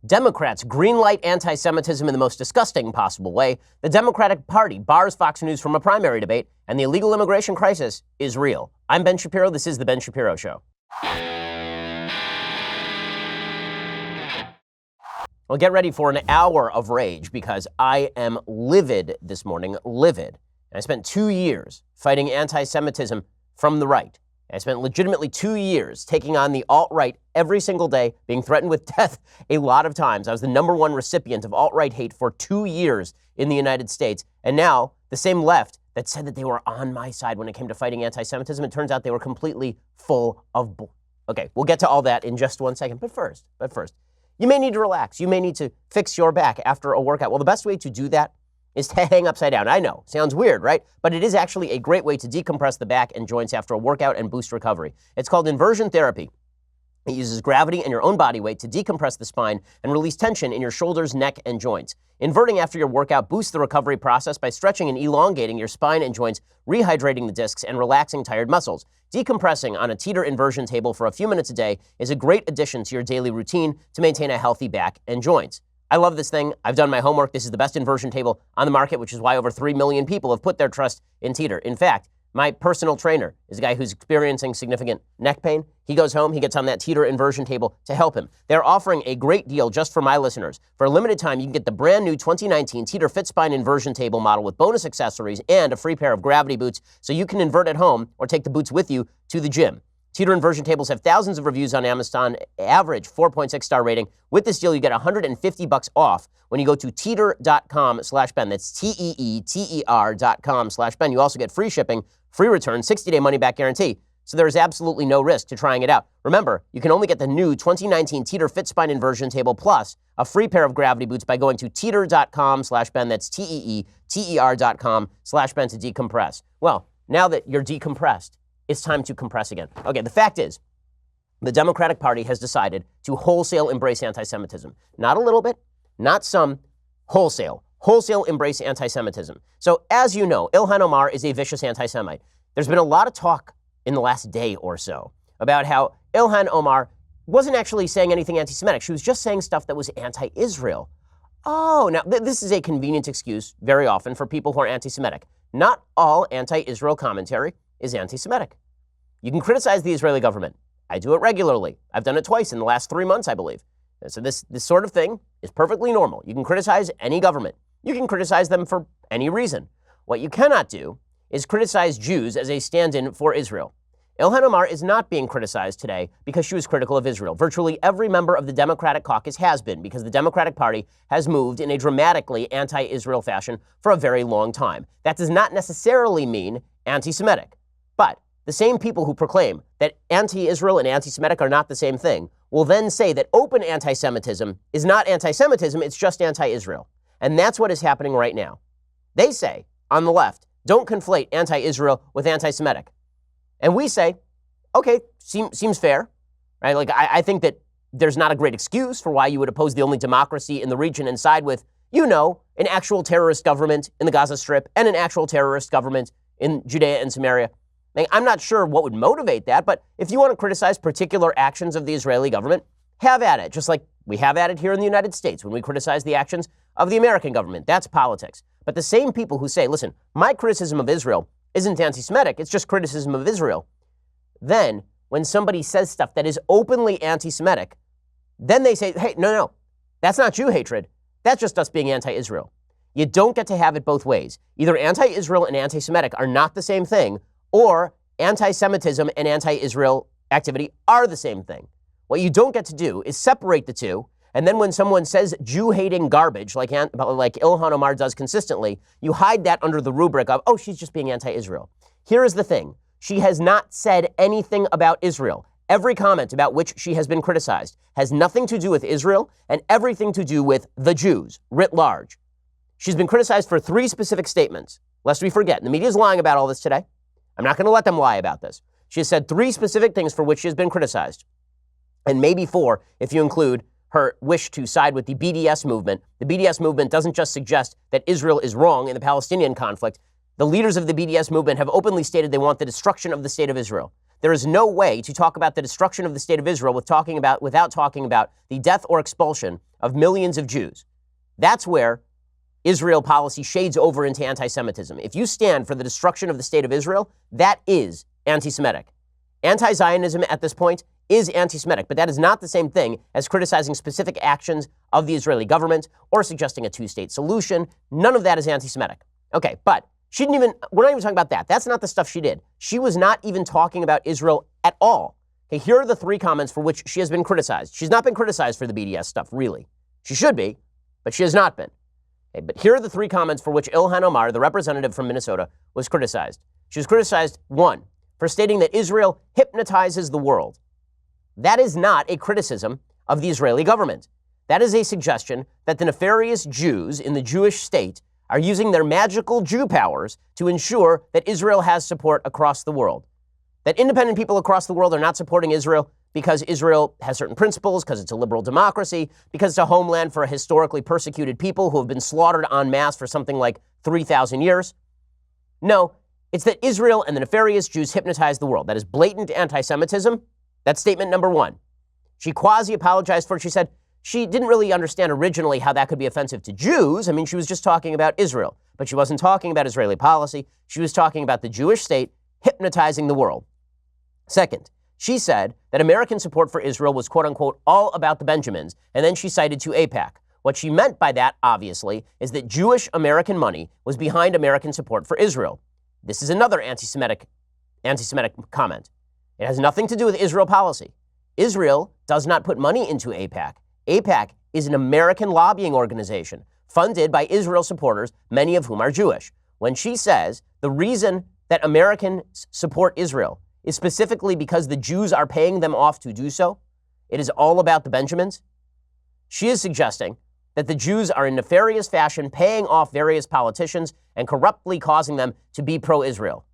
Democrats greenlight anti-Semitism in the most disgusting possible way. The Democratic Party bars Fox News from a primary debate, and the illegal immigration crisis is real. I'm Ben Shapiro. This is The Ben Shapiro Show. Well, get ready for an hour of rage because I am livid this morning, livid. And I spent 2 years fighting anti-Semitism from the right. I spent legitimately 2 years taking on the alt-right every single day, being threatened with death a lot of times. I was the #1 recipient of alt-right hate for 2 years in the United States. And now the same left that said that they were on my side when it came to fighting anti-Semitism, it turns out they were completely full of bull. Okay, we'll get to all that in just 1 second. But first, you may need to relax. You may need to fix your back after a workout. Well, the best way to do that is to hang upside down. I know, sounds weird, right? But it is actually a great way to decompress the back and joints after a workout and boost recovery. It's called inversion therapy. It uses gravity and your own body weight to decompress the spine and release tension in your shoulders, neck, and joints. Inverting after your workout boosts the recovery process by stretching and elongating your spine and joints, rehydrating the discs, and relaxing tired muscles. Decompressing on a Teeter inversion table for a few minutes a day is a great addition to your daily routine to maintain a healthy back and joints. I love this thing. I've done my homework. This is the best inversion table on the market, which is why over 3 million people have put their trust in Teeter. In fact, my personal trainer is a guy who's experiencing significant neck pain. He goes home, he gets on that Teeter inversion table to help him. They're offering a great deal just for my listeners. For a limited time, you can get the brand new 2019 Teeter Fit Spine inversion table model with bonus accessories and a free pair of gravity boots so you can invert at home or take the boots with you to the gym. Teeter inversion tables have thousands of reviews on Amazon, average 4.6 star rating. With this deal, you get $150 off when you go to teeter.com/Ben. That's TEETER.com/Ben. You also get free shipping, free return, 60-day money-back guarantee. So there is absolutely no risk to trying it out. Remember, you can only get the new 2019 Teeter Fit Spine inversion table plus a free pair of gravity boots by going to teeter.com/Ben. That's TEETER.com/Ben to decompress. Well, now that you're decompressed, it's time to compress again. Okay, the fact is, the Democratic Party has decided to wholesale embrace anti-Semitism. Not a little bit, not some, wholesale embrace anti-Semitism. So as you know, Ilhan Omar is a vicious anti-Semite. There's been a lot of talk in the last day or so about how Ilhan Omar wasn't actually saying anything anti-Semitic. She was just saying stuff that was anti-Israel. Oh, now this is a convenient excuse very often for people who are anti-Semitic. Not all anti-Israel commentary is anti-Semitic. You can criticize the Israeli government. I do it regularly. I've done it twice in the last 3 months, I believe. And so this sort of thing is perfectly normal. You can criticize any government. You can criticize them for any reason. What you cannot do is criticize Jews as a stand-in for Israel. Ilhan Omar is not being criticized today because she was critical of Israel. Virtually every member of the Democratic caucus has been, because the Democratic Party has moved in a dramatically anti-Israel fashion for a very long time. That does not necessarily mean anti-Semitic. But the same people who proclaim that anti-Israel and anti-Semitic are not the same thing will then say that open anti-Semitism is not anti-Semitism, it's just anti-Israel. And that's what is happening right now. They say, on the left, don't conflate anti-Israel with anti-Semitic. And we say, okay, seems fair, right? Like, I think that there's not a great excuse for why you would oppose the only democracy in the region and side with, an actual terrorist government in the Gaza Strip and an actual terrorist government in Judea and Samaria. I'm not sure what would motivate that, but if you want to criticize particular actions of the Israeli government, have at it, just like we have at it here in the United States when we criticize the actions of the American government. That's politics. But the same people who say, listen, my criticism of Israel isn't anti-Semitic, it's just criticism of Israel. Then, when somebody says stuff that is openly anti-Semitic, then they say, hey, no, that's not Jew hatred. That's just us being anti-Israel. You don't get to have it both ways. Either anti-Israel and anti-Semitic are not the same thing, or anti-Semitism and anti-Israel activity are the same thing. What you don't get to do is separate the two, and then when someone says Jew-hating garbage, like Ilhan Omar does consistently, you hide that under the rubric of, oh, she's just being anti-Israel. Here is the thing. She has not said anything about Israel. Every comment about which she has been criticized has nothing to do with Israel and everything to do with the Jews, writ large. She's been criticized for 3 specific statements, lest we forget. And the media is lying about all this today. I'm not going to let them lie about this. She has said 3 specific things for which she has been criticized, and maybe 4 if you include her wish to side with the BDS movement. The BDS movement doesn't just suggest that Israel is wrong in the Palestinian conflict. The leaders of the BDS movement have openly stated they want the destruction of the state of Israel. There is no way to talk about the destruction of the state of Israel without talking about the death or expulsion of millions of Jews. That's where Israel policy shades over into anti-Semitism. If you stand for the destruction of the state of Israel, that is anti-Semitic. Anti-Zionism at this point is anti-Semitic, but that is not the same thing as criticizing specific actions of the Israeli government or suggesting a two-state solution. None of that is anti-Semitic. Okay, but we're not even talking about that. That's not the stuff she did. She was not even talking about Israel at all. Okay, here are the 3 comments for which she has been criticized. She's not been criticized for the BDS stuff, really. She should be, but she has not been. Okay, but here are the 3 comments for which Ilhan Omar, the representative from Minnesota, was criticized. She was criticized, 1, for stating that Israel hypnotizes the world. That is not a criticism of the Israeli government. That is a suggestion that the nefarious Jews in the Jewish state are using their magical Jew powers to ensure that Israel has support across the world. That independent people across the world are not supporting Israel because Israel has certain principles, because it's a liberal democracy, because it's a homeland for historically persecuted people who have been slaughtered en masse for something like 3,000 years. No, it's that Israel and the nefarious Jews hypnotize the world. That is blatant anti-Semitism. That's statement number 1. She quasi-apologized for it. She said she didn't really understand originally how that could be offensive to Jews. I mean, she was just talking about Israel, but she wasn't talking about Israeli policy. She was talking about the Jewish state hypnotizing the world. Second, she said that American support for Israel was, quote unquote, all about the Benjamins, and then she cited to AIPAC. What she meant by that, obviously, is that Jewish American money was behind American support for Israel. This is another anti-Semitic comment. It has nothing to do with Israel policy. Israel does not put money into AIPAC. AIPAC is an American lobbying organization funded by Israel supporters, many of whom are Jewish. When she says the reason that Americans support Israel is specifically because the Jews are paying them off to do so, it is all about the Benjamins, she is suggesting that the Jews are in nefarious fashion paying off various politicians and corruptly causing them to be pro-Israel.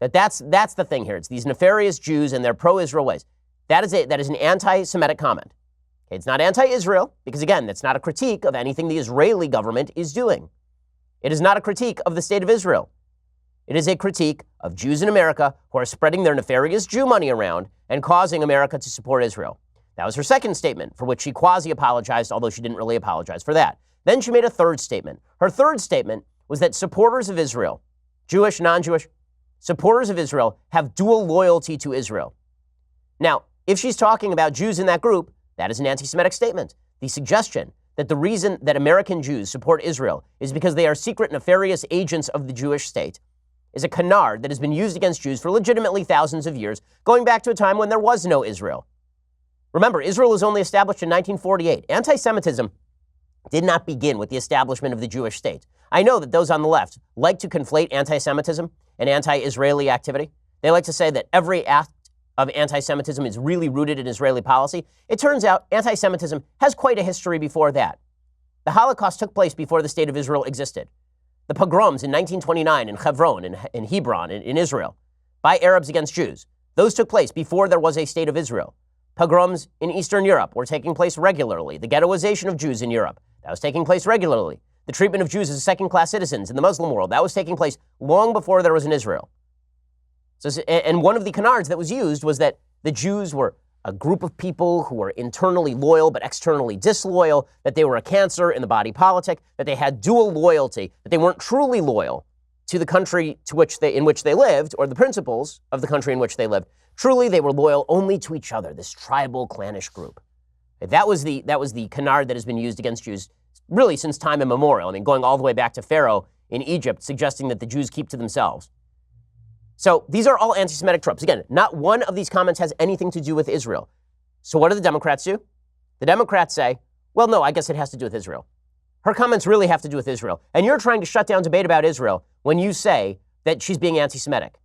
That's the thing here. It's these nefarious Jews and their pro-Israel ways. That is an anti-Semitic comment. It's not anti-Israel, because again, that's not a critique of anything the Israeli government is doing. It is not a critique of the state of Israel. It is a critique of Jews in America who are spreading their nefarious Jew money around and causing America to support Israel. That was her second statement, for which she quasi-apologized, although she didn't really apologize for that. Then she made a third statement. Her third statement was that supporters of Israel, Jewish, non-Jewish, supporters of Israel have dual loyalty to Israel. Now, if she's talking about Jews in that group, that is an anti-Semitic statement. The suggestion that the reason that American Jews support Israel is because they are secret nefarious agents of the Jewish state is a canard that has been used against Jews for legitimately thousands of years, going back to a time when there was no Israel. Remember, Israel was only established in 1948. Anti-Semitism did not begin with the establishment of the Jewish state. I know that those on the left like to conflate anti-Semitism and anti-Israeli activity. They like to say that every act of anti-Semitism is really rooted in Israeli policy. It turns out anti-Semitism has quite a history before that. The Holocaust took place before the state of Israel existed. The pogroms in 1929 in Hebron, in Hebron, in Israel, by Arabs against Jews, those took place before there was a state of Israel. Pogroms in Eastern Europe were taking place regularly. The ghettoization of Jews in Europe, that was taking place regularly. The treatment of Jews as second-class citizens in the Muslim world, that was taking place long before there was an Israel. So, and one of the canards that was used was that the Jews were a group of people who were internally loyal but externally disloyal, that they were a cancer in the body politic, that they had dual loyalty, that they weren't truly loyal to the country in which they lived, or the principles of the country in which they lived. Truly, they were loyal only to each other, this tribal, clannish group. That was the canard that has been used against Jews really since time immemorial. I mean, going all the way back to Pharaoh in Egypt, suggesting that the Jews keep to themselves. So these are all anti-Semitic tropes. Again, not one of these comments has anything to do with Israel. So what do the Democrats do? The Democrats say, well, no, I guess it has to do with Israel. Her comments really have to do with Israel. And you're trying to shut down debate about Israel when you say that she's being anti-Semitic.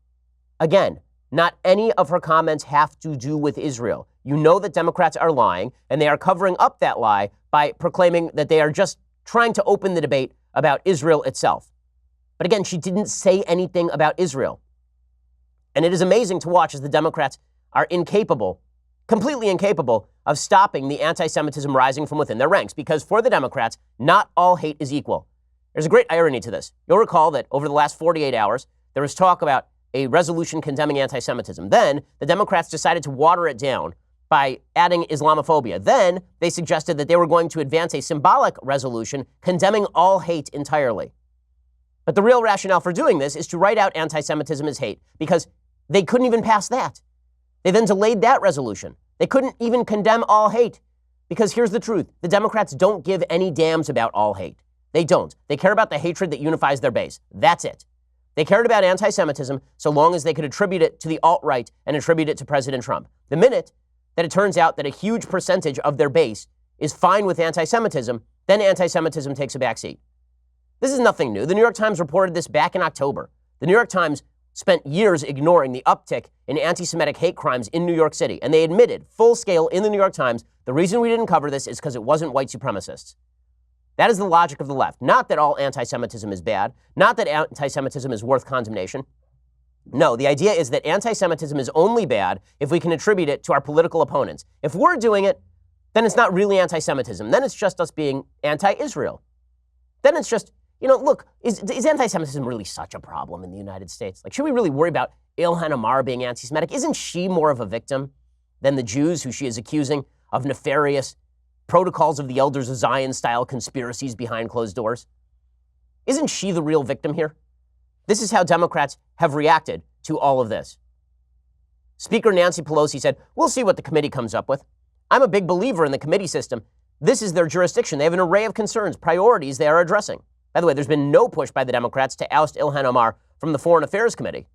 Again, not any of her comments have to do with Israel. You know that Democrats are lying, and they are covering up that lie by proclaiming that they are just trying to open the debate about Israel itself. But again, she didn't say anything about Israel. And it is amazing to watch as the Democrats are incapable, completely incapable, of stopping the anti-Semitism rising from within their ranks. Because for the Democrats, not all hate is equal. There's a great irony to this. You'll recall that over the last 48 hours, there was talk about a resolution condemning anti-Semitism. Then the Democrats decided to water it down by adding Islamophobia. Then they suggested that they were going to advance a symbolic resolution condemning all hate entirely. But the real rationale for doing this is to write out anti-Semitism as hate, because they couldn't even pass that. They then delayed that resolution. They couldn't even condemn all hate, because here's the truth. The Democrats don't give any damns about all hate. They don't. They care about the hatred that unifies their base. That's it. They cared about anti-Semitism so long as they could attribute it to the alt-right and attribute it to President Trump. The minute that it turns out that a huge percentage of their base is fine with anti-Semitism, then anti-Semitism takes a backseat. This is nothing new. The New York Times reported this back in October. The New York Times spent years ignoring the uptick in anti-Semitic hate crimes in New York City, and they admitted full scale in the New York Times, the reason we didn't cover this is because it wasn't white supremacists. That is the logic of the left. Not that all anti-Semitism is bad, not that anti-Semitism is worth condemnation. No, the idea is that anti-Semitism is only bad if we can attribute it to our political opponents. If we're doing it, then it's not really anti-Semitism. Then it's just us being anti-Israel. Then it's just, look, is anti-Semitism really such a problem in the United States? Like, should we really worry about Ilhan Omar being anti-Semitic? Isn't she more of a victim than the Jews who she is accusing of nefarious Protocols of the Elders of Zion-style conspiracies behind closed doors? Isn't she the real victim here? This is how Democrats have reacted to all of this. Speaker Nancy Pelosi said, we'll see what the committee comes up with. I'm a big believer in the committee system. This is their jurisdiction. They have an array of concerns, priorities they are addressing. By the way, there's been no push by the Democrats to oust Ilhan Omar from the Foreign Affairs Committee.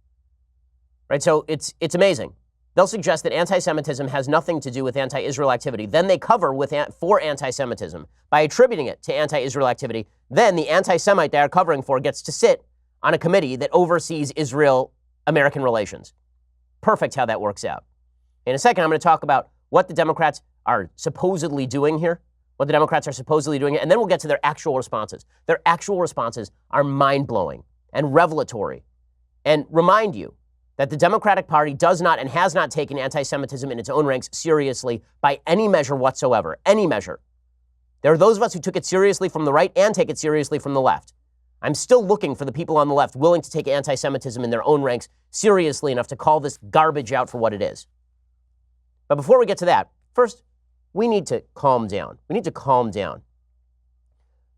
Right? So it's amazing. They'll suggest that anti-Semitism has nothing to do with anti-Israel activity. Then they cover for anti-Semitism by attributing it to anti-Israel activity. Then the anti-Semite they are covering for gets to sit on a committee that oversees Israel-American relations. Perfect how that works out. In a second, I'm going to talk about what the Democrats are supposedly doing here, and then we'll get to their actual responses. Their actual responses are mind-blowing and revelatory, and remind you that the Democratic Party does not and has not taken anti-Semitism in its own ranks seriously by any measure whatsoever, any measure. There are those of us who took it seriously from the right and take it seriously from the left. I'm still looking for the people on the left willing to take anti-Semitism in their own ranks seriously enough to call this garbage out for what it is. But before we get to that, first, we need to calm down.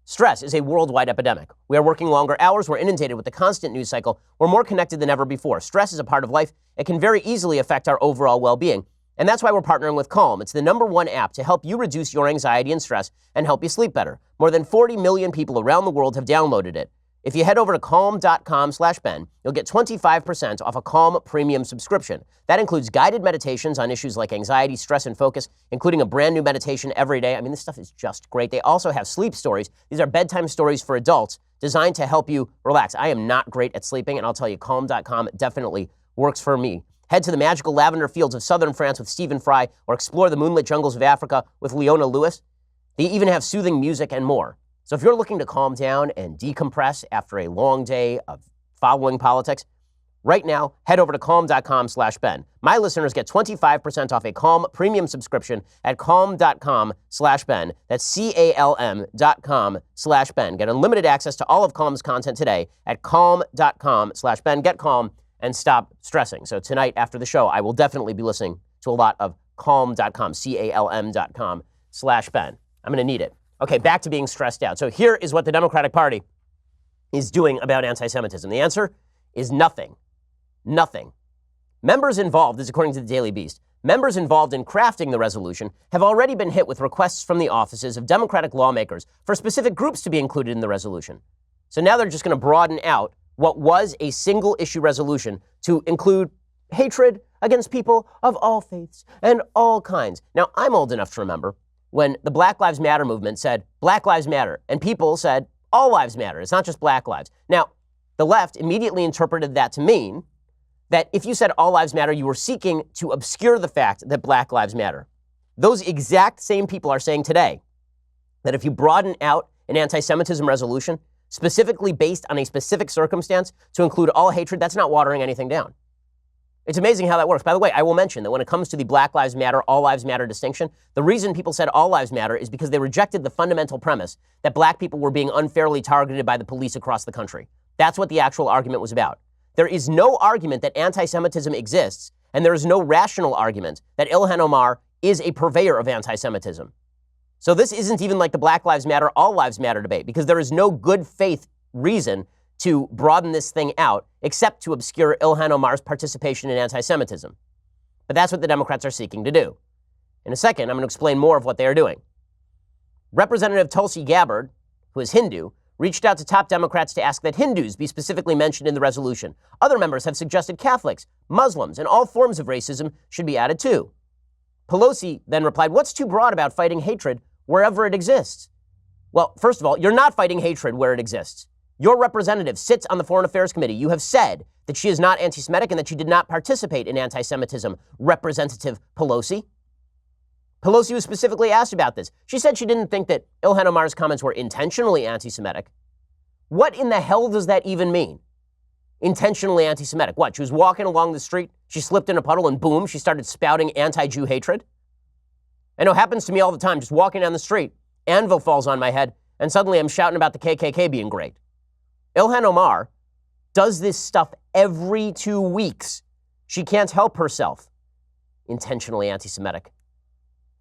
Stress is a worldwide epidemic. We are working longer hours. We're inundated with the constant news cycle. We're more connected than ever before. Stress is a part of life. It can very easily affect our overall well-being. And that's why we're partnering with Calm. It's the #1 app to help you reduce your anxiety and stress and help you sleep better. More than 40 million people around the world have downloaded it. If you head over to calm.com/Ben, you'll get 25% off a Calm premium subscription. That includes guided meditations on issues like anxiety, stress, and focus, including a brand new meditation every day. I mean, this stuff is just great. They also have sleep stories. These are bedtime stories for adults designed to help you relax. I am not great at sleeping, and I'll tell you, calm.com definitely works for me. Head to the magical lavender fields of southern France with Stephen Fry, or explore the moonlit jungles of Africa with Leona Lewis. They even have soothing music and more. So if you're looking to calm down and decompress after a long day of following politics, right now, head over to calm.com/Ben. My listeners get 25% off a Calm premium subscription at calm.com/Ben. That's calm.com/Ben. Get unlimited access to all of Calm's content today at calm.com/Ben. Get calm and stop stressing. So tonight after the show, I will definitely be listening to a lot of calm.com, calm.com/Ben. I'm going to need it. Okay, back to being stressed out. So here is what the Democratic Party is doing about anti-Semitism. The answer is nothing. Nothing. Members involved, this is according to the Daily Beast, members involved in crafting the resolution have already been hit with requests from the offices of Democratic lawmakers for specific groups to be included in the resolution. So now they're just going to broaden out what was a single issue resolution to include hatred against people of all faiths and all kinds. Now, I'm old enough to remember when the Black Lives Matter movement said, Black Lives Matter, and people said, all lives matter. It's not just black lives. Now, the left immediately interpreted that to mean that if you said all lives matter, you were seeking to obscure the fact that black lives matter. Those exact same people are saying today that if you broaden out an anti-Semitism resolution, specifically based on a specific circumstance to include all hatred, that's not watering anything down. It's amazing how that works. By the way, I will mention that when it comes to the Black Lives Matter, all lives matter distinction, the reason people said all lives matter is because they rejected the fundamental premise that black people were being unfairly targeted by the police across the country. That's what the actual argument was about. There is no argument that anti-Semitism exists, and there is no rational argument that Ilhan Omar is a purveyor of anti-Semitism. So this isn't even like the Black Lives Matter, All Lives Matter debate, because there is no good faith reason to broaden this thing out except to obscure Ilhan Omar's participation in anti-Semitism. But that's what the Democrats are seeking to do. In a second, I'm going to explain more of what they are doing. Representative Tulsi Gabbard, who is Hindu, reached out to top Democrats to ask that Hindus be specifically mentioned in the resolution. Other members have suggested Catholics, Muslims, and all forms of racism should be added too. Pelosi then replied, "What's too broad about fighting hatred wherever it exists?" Well, first of all, you're not fighting hatred where it exists. Your representative sits on the Foreign Affairs Committee. You have said that she is not anti-Semitic and that she did not participate in anti-Semitism, Representative Pelosi. Pelosi was specifically asked about this. She said she didn't think that Ilhan Omar's comments were intentionally anti-Semitic. What in the hell does that even mean? Intentionally anti-Semitic. What? She was walking along the street, she slipped in a puddle, and boom, she started spouting anti-Jew hatred? I know it happens to me all the time, just walking down the street, anvil falls on my head, and suddenly I'm shouting about the KKK being great. Ilhan Omar does this stuff every 2 weeks. She can't help herself. Intentionally anti-Semitic.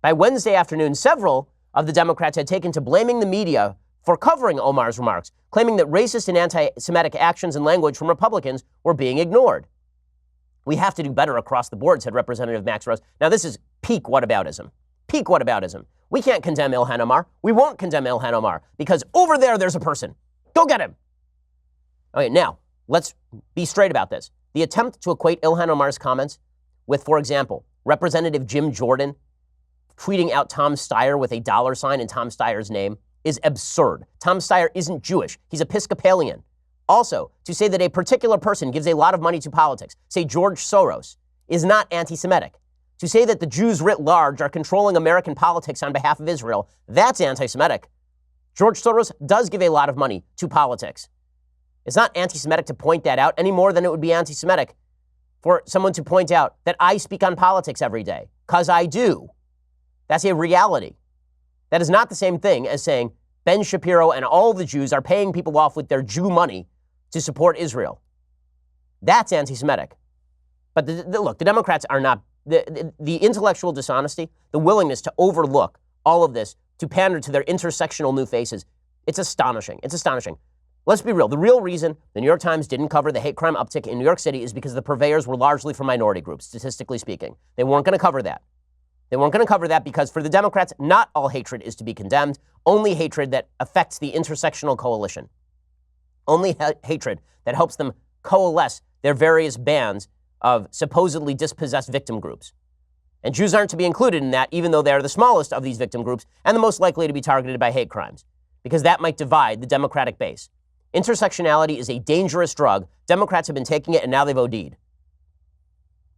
By Wednesday afternoon, several of the Democrats had taken to blaming the media for covering Omar's remarks, claiming that racist and anti-Semitic actions and language from Republicans were being ignored. "We have to do better across the board," said Representative Max Rose. Now, this is peak whataboutism. Peak whataboutism. We can't condemn Ilhan Omar. We won't condemn Ilhan Omar because over there's a person. Go get him. Okay, now, let's be straight about this. The attempt to equate Ilhan Omar's comments with, for example, Representative Jim Jordan tweeting out Tom Steyer with a $sign in Tom Steyer's name is absurd. Tom Steyer isn't Jewish. He's Episcopalian. Also, to say that a particular person gives a lot of money to politics, say George Soros, is not anti-Semitic. To say that the Jews writ large are controlling American politics on behalf of Israel, that's anti-Semitic. George Soros does give a lot of money to politics. It's not anti-Semitic to point that out any more than it would be anti-Semitic for someone to point out that I speak on politics every day, because I do. That's a reality. That is not the same thing as saying Ben Shapiro and all the Jews are paying people off with their Jew money to support Israel. That's anti-Semitic. But look, the Democrats are not, the intellectual dishonesty, the willingness to overlook all of this, to pander to their intersectional new faces, it's astonishing. It's astonishing. Let's be real. The real reason the New York Times didn't cover the hate crime uptick in New York City is because the purveyors were largely from minority groups, statistically speaking. They weren't going to cover that. They weren't going to cover that because for the Democrats, not all hatred is to be condemned, only hatred that affects the intersectional coalition. Only hatred that helps them coalesce their various bands of supposedly dispossessed victim groups. And Jews aren't to be included in that, even though they are the smallest of these victim groups and the most likely to be targeted by hate crimes, because that might divide the Democratic base. Intersectionality is a dangerous drug. Democrats have been taking it, and now they've OD'd.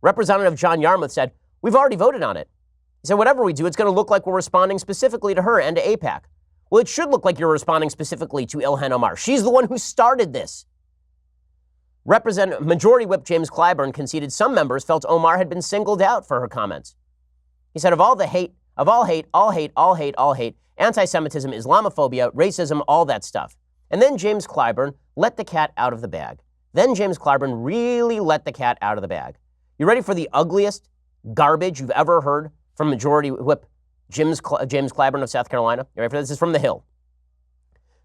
Representative John Yarmouth said, "We've already voted on it." He said, "Whatever we do, it's going to look like we're responding specifically to her and to AIPAC." Well, it should look like you're responding specifically to Ilhan Omar. She's the one who started this. Majority Whip James Clyburn conceded some members felt Omar had been singled out for her comments. He said, all hate, anti-Semitism, Islamophobia, racism, all that stuff. And then James Clyburn let the cat out of the bag. Then James Clyburn really let the cat out of the bag. You ready for the ugliest garbage you've ever heard from Majority Whip James Clyburn of South Carolina? You ready for this? This is from The Hill.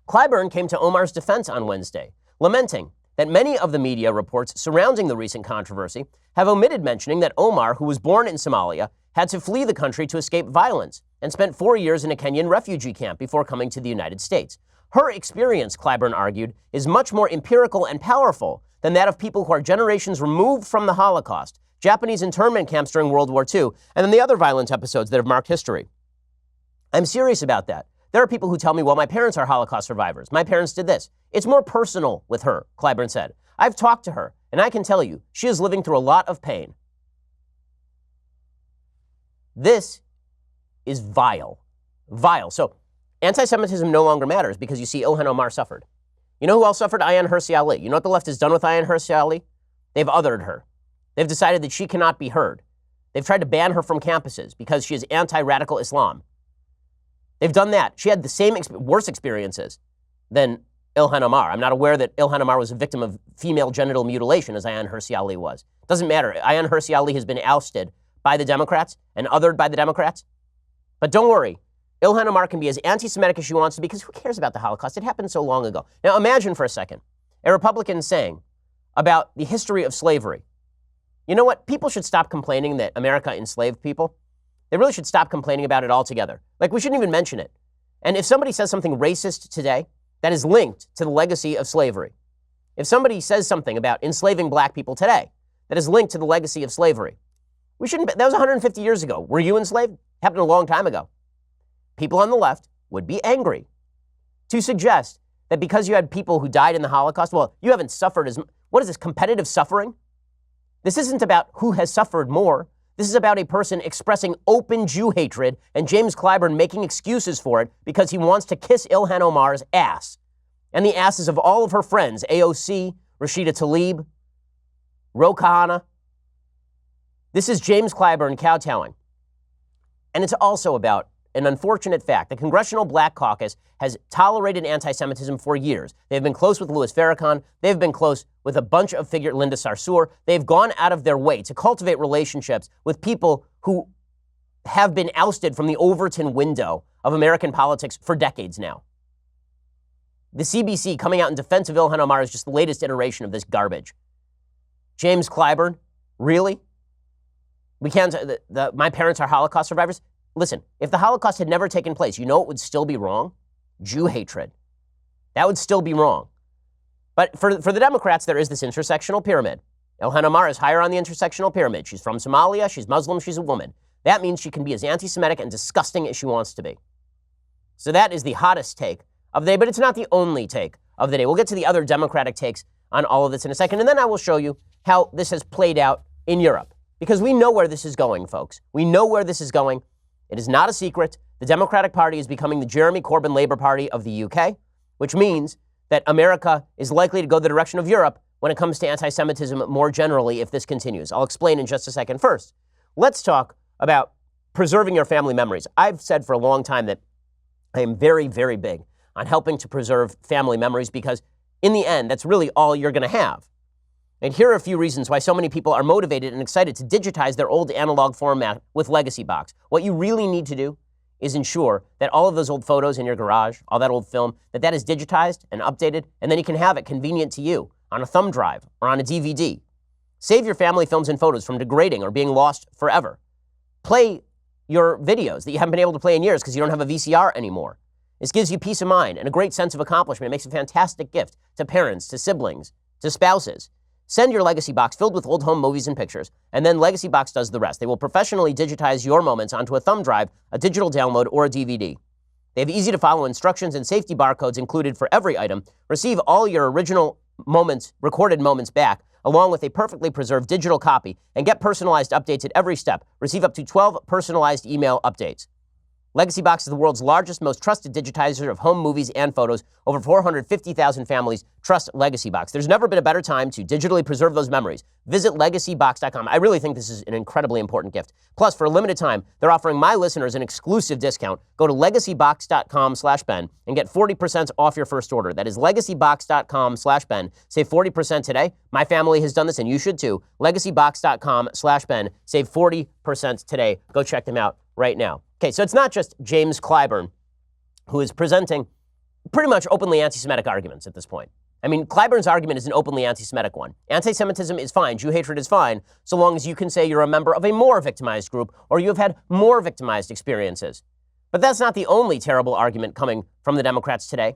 Clyburn came to Omar's defense on Wednesday, lamenting that many of the media reports surrounding the recent controversy have omitted mentioning that Omar, who was born in Somalia, had to flee the country to escape violence and spent 4 years in a Kenyan refugee camp before coming to the United States. Her experience, Clyburn argued, is much more empirical and powerful than that of people who are generations removed from the Holocaust, Japanese internment camps during World War II, and then the other violent episodes that have marked history. I'm serious about that. There are people who tell me, well, my parents are Holocaust survivors. My parents did this. It's more personal with her, Clyburn said. I've talked to her, and I can tell you, she is living through a lot of pain. This is vile. Vile. So anti-Semitism no longer matters because you see Ilhan Omar suffered. You know who else suffered? Ayaan Hirsi Ali. You know what the left has done with Ayaan Hirsi Ali? They've othered her. They've decided that she cannot be heard. They've tried to ban her from campuses because she is anti-radical Islam. They've done that. She had the same worse experiences than Ilhan Omar. I'm not aware that Ilhan Omar was a victim of female genital mutilation as Ayaan Hirsi Ali was. Doesn't matter. Ayaan Hirsi Ali has been ousted by the Democrats and othered by the Democrats. But don't worry. Ilhan Omar can be as anti-Semitic as she wants to because who cares about the Holocaust? It happened so long ago. Now imagine for a second a Republican saying about the history of slavery. You know what? People should stop complaining that America enslaved people. They really should stop complaining about it altogether. Like, we shouldn't even mention it. And if somebody says something racist today that is linked to the legacy of slavery, if somebody says something about enslaving black people today that is linked to the legacy of slavery, we shouldn't, that was 150 years ago. Were you enslaved? Happened a long time ago. People on the left would be angry to suggest that because you had people who died in the Holocaust, well, you haven't suffered as, what is this, competitive suffering? This isn't about who has suffered more. This is about a person expressing open Jew hatred and James Clyburn making excuses for it because he wants to kiss Ilhan Omar's ass and the asses of all of her friends, AOC, Rashida Tlaib, Ro Khanna. This is James Clyburn kowtowing. And it's also about an unfortunate fact. The Congressional Black Caucus has tolerated anti-Semitism for years. They've been close with Louis Farrakhan. They've been close with a bunch of figures, Linda Sarsour. They've gone out of their way to cultivate relationships with people who have been ousted from the Overton window of American politics for decades now. The CBC coming out in defense of Ilhan Omar is just the latest iteration of this garbage. James Clyburn, really? We can't, my parents are Holocaust survivors? Listen, if the Holocaust had never taken place, you know it would still be wrong? Jew hatred. That would still be wrong. But for the Democrats, there is this intersectional pyramid. Ilhan Omar is higher on the intersectional pyramid. She's from Somalia, she's Muslim, she's a woman. That means she can be as anti-Semitic and disgusting as she wants to be. So that is the hottest take of the day, but it's not the only take of the day. We'll get to the other Democratic takes on all of this in a second, and then I will show you how this has played out in Europe. Because we know where this is going, folks. We know where this is going. It is not a secret. The Democratic Party is becoming the Jeremy Corbyn Labour Party of the UK, which means that America is likely to go the direction of Europe when it comes to anti-Semitism more generally if this continues. I'll explain in just a second. First, let's talk about preserving your family memories. I've said for a long time that I am very, very big on helping to preserve family memories because in the end, that's really all you're going to have. And here are a few reasons why so many people are motivated and excited to digitize their old analog format with Legacybox. What you really need to do is ensure that all of those old photos in your garage, all that old film, that is digitized and updated, and then you can have it convenient to you on a thumb drive or on a DVD. Save your family films and photos from degrading or being lost forever. Play your videos that you haven't been able to play in years because you don't have a VCR anymore. This gives you peace of mind and a great sense of accomplishment. It makes a fantastic gift to parents, to siblings, to spouses. Send your Legacybox filled with old home movies and pictures, and then Legacybox does the rest. They will professionally digitize your moments onto a thumb drive, a digital download, or a DVD. They have easy-to-follow instructions and safety barcodes included for every item. Receive all your original moments, recorded moments back, along with a perfectly preserved digital copy, and get personalized updates at every step. Receive up to 12 personalized email updates. Legacybox is the world's largest, most trusted digitizer of home movies and photos. Over 450,000 families trust Legacybox. There's never been a better time to digitally preserve those memories. Visit Legacybox.com. I really think this is an incredibly important gift. Plus, for a limited time, they're offering my listeners an exclusive discount. Go to Legacybox.com/Ben and get 40% off your first order. That is Legacybox.com/Ben. Save 40% today. My family has done this, and you should too. Legacybox.com/Ben. Save 40% today. Go check them out right now. Okay, so it's not just James Clyburn who is presenting pretty much openly anti-Semitic arguments at this point. I mean, Clyburn's argument is an openly anti-Semitic one. Anti-Semitism is fine, Jew hatred is fine, so long as you can say you're a member of a more victimized group or you have had more victimized experiences. But that's not the only terrible argument coming from the Democrats today.